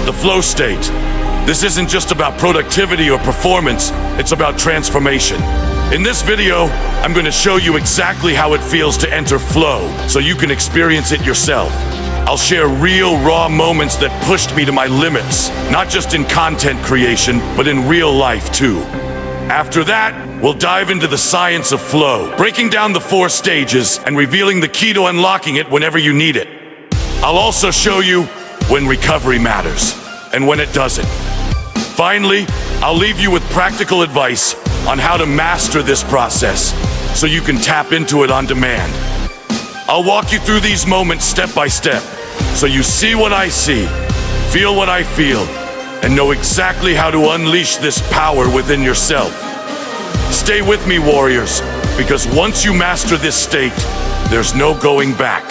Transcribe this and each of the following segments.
The flow state. This isn't just about productivity or performance, it's about transformation. In this video, I'm going to show you exactly how it feels to enter flow, so you can experience it yourself. I'll share real, raw moments that pushed me to my limits, not just in content creation, but in real life too. After that, we'll dive into the science of flow, breaking down the 4 stages and revealing the key to unlocking it whenever you need it. I'll also show you when recovery matters and when it doesn't. Finally, I'll leave you with practical advice on how to master this process so you can tap into it on demand. I'll walk you through these moments step by step so you see what I see, feel what I feel, and know exactly how to unleash this power within yourself. Stay with me, warriors, because once you master this state, there's no going back.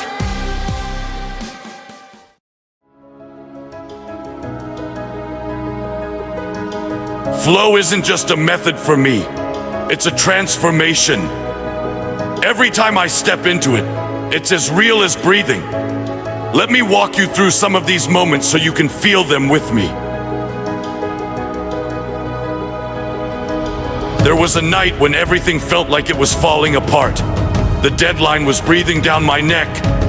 Flow isn't just a method for me, it's a transformation. Every time I step into it, it's as real as breathing. Let me walk you through some of these moments so you can feel them with me. There was a night when everything felt like it was falling apart. The deadline was breathing down my neck,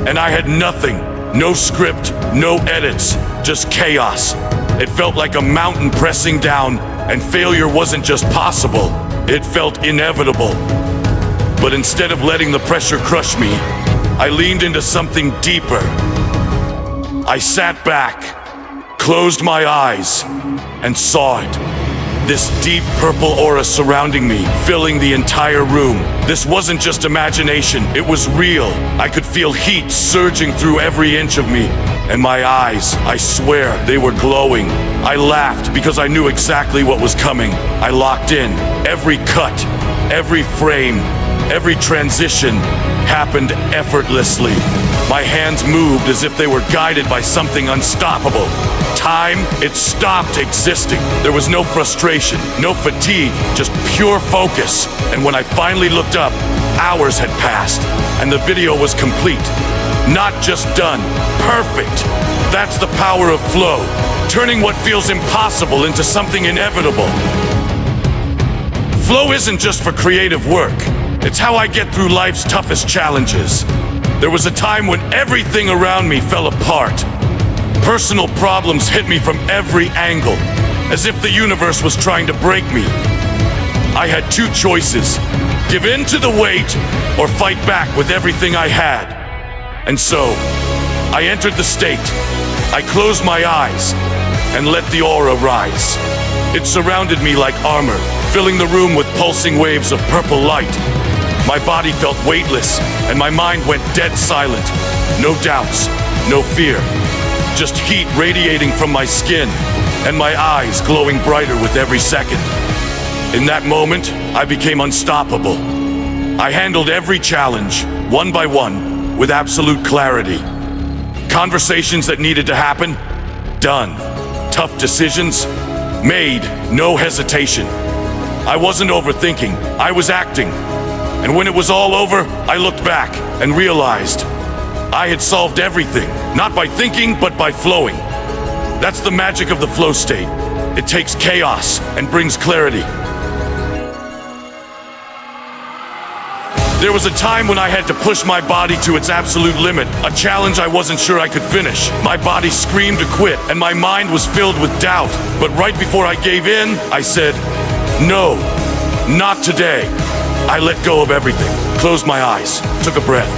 and I had nothing. No script, no edits, just chaos. It felt like a mountain pressing down, and failure wasn't just possible, it felt inevitable. But instead of letting the pressure crush me, I leaned into something deeper. I sat back, closed my eyes, and saw it. This deep purple aura surrounding me, filling the entire room. This wasn't just imagination, it was real. I could feel heat surging through every inch of me. And my eyes, I swear, they were glowing. I laughed because I knew exactly what was coming. I locked in. Every cut, every frame, every transition happened effortlessly. My hands moved as if they were guided by something unstoppable. Time, it stopped existing. There was no frustration, no fatigue, just pure focus. And when I finally looked up, hours had passed, and the video was complete. Not just done, perfect. That's the power of flow, turning what feels impossible into something inevitable. Flow isn't just for creative work. It's how I get through life's toughest challenges. There was a time when everything around me fell apart. Personal problems hit me from every angle, as if the universe was trying to break me. I had 2 choices: give in to the weight or fight back with everything I had. And so, I entered the state. I closed my eyes and let the aura rise. It surrounded me like armor, filling the room with pulsing waves of purple light. My body felt weightless, and my mind went dead silent. No doubts, no fear. Just heat radiating from my skin, and my eyes glowing brighter with every second. In that moment, I became unstoppable. I handled every challenge, one by one, with absolute clarity. Conversations that needed to happen, done. Tough decisions, made, no hesitation. I wasn't overthinking, I was acting. And when it was all over, I looked back and realized I had solved everything, not by thinking, but by flowing. That's the magic of the flow state. It takes chaos and brings clarity. There was a time when I had to push my body to its absolute limit, a challenge I wasn't sure I could finish. My body screamed to quit, and my mind was filled with doubt. But right before I gave in, I said, no, not today. I let go of everything, closed my eyes, took a breath.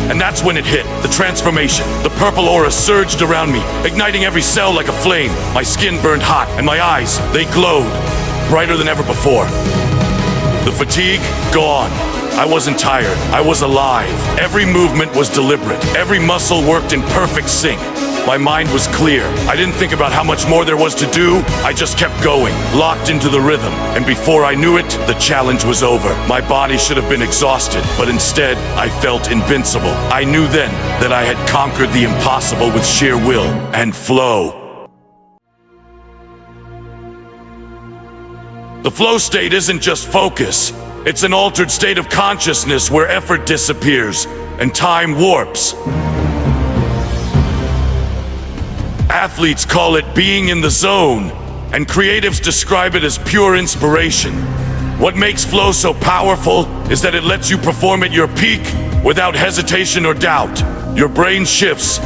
And that's when it hit, the transformation. The purple aura surged around me, igniting every cell like a flame. My skin burned hot, and my eyes, they glowed, brighter than ever before. The fatigue, gone. I wasn't tired, I was alive. Every movement was deliberate. Every muscle worked in perfect sync. My mind was clear. I didn't think about how much more there was to do. I just kept going, locked into the rhythm. And before I knew it, the challenge was over. My body should have been exhausted, but instead, I felt invincible. I knew then that I had conquered the impossible with sheer will and flow. The flow state isn't just focus. It's an altered state of consciousness where effort disappears and time warps. Athletes call it being in the zone, and creatives describe it as pure inspiration. What makes flow so powerful is that it lets you perform at your peak without hesitation or doubt. Your brain shifts.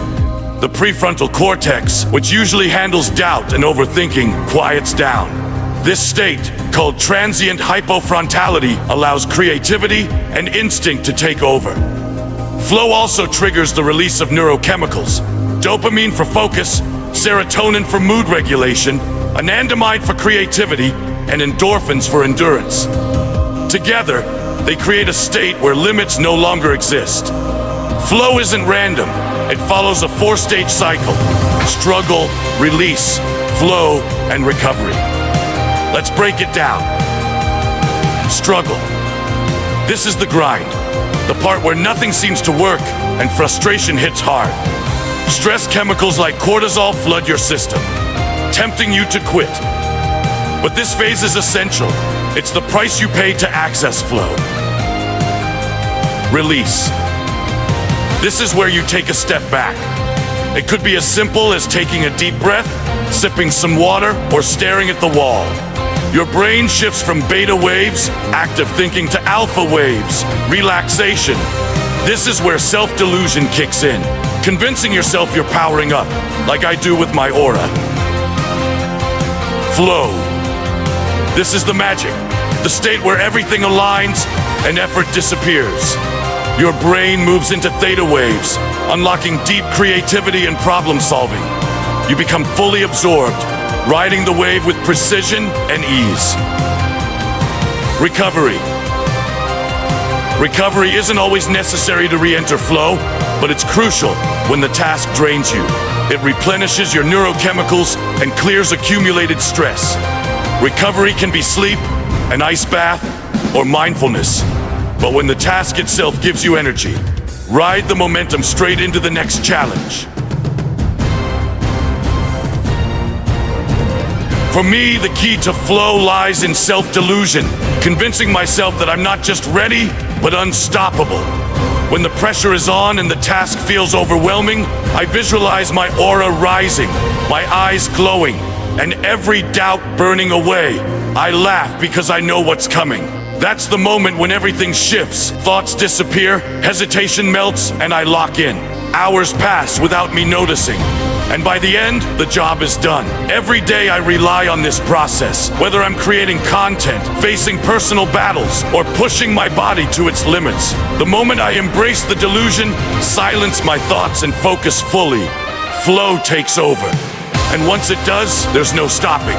The prefrontal cortex, which usually handles doubt and overthinking, quiets down. This state, called transient hypofrontality, allows creativity and instinct to take over. Flow also triggers the release of neurochemicals: dopamine for focus, serotonin for mood regulation, anandamide for creativity, and endorphins for endurance. Together, they create a state where limits no longer exist. Flow isn't random. It follows a four-stage cycle: struggle, release, flow, and recovery. Let's break it down. Struggle. This is the grind, the part where nothing seems to work and frustration hits hard. Stress chemicals like cortisol flood your system, tempting you to quit. But this phase is essential. It's the price you pay to access flow. Release. This is where you take a step back. It could be as simple as taking a deep breath, sipping some water, or staring at the wall. Your brain shifts from beta waves, active thinking, to alpha waves, relaxation. This is where self-delusion kicks in, convincing yourself you're powering up, like I do with my aura. Flow. This is the magic, the state where everything aligns and effort disappears. Your brain moves into theta waves, unlocking deep creativity and problem solving. You become fully absorbed, riding the wave with precision and ease. Recovery. Recovery isn't always necessary to re-enter flow, but it's crucial when the task drains you. It replenishes your neurochemicals and clears accumulated stress. Recovery can be sleep, an ice bath, or mindfulness. But when the task itself gives you energy, ride the momentum straight into the next challenge. For me, the key to flow lies in self-delusion, convincing myself that I'm not just ready, but unstoppable. When the pressure is on and the task feels overwhelming, I visualize my aura rising, my eyes glowing, and every doubt burning away. I laugh because I know what's coming. That's the moment when everything shifts, thoughts disappear, hesitation melts, and I lock in. Hours pass without me noticing. And by the end, the job is done. Every day I rely on this process, whether I'm creating content, facing personal battles, or pushing my body to its limits. The moment I embrace the delusion, silence my thoughts, and focus fully, flow takes over. And once it does, there's no stopping.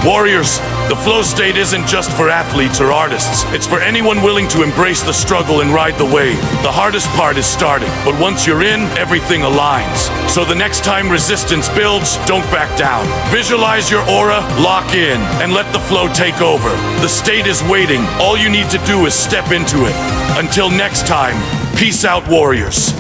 Warriors, the flow state isn't just for athletes or artists. It's for anyone willing to embrace the struggle and ride the wave. The hardest part is starting, but once you're in, everything aligns. So the next time resistance builds, don't back down. Visualize your aura, lock in, and let the flow take over. The state is waiting. All you need to do is step into it. Until next time, peace out, warriors.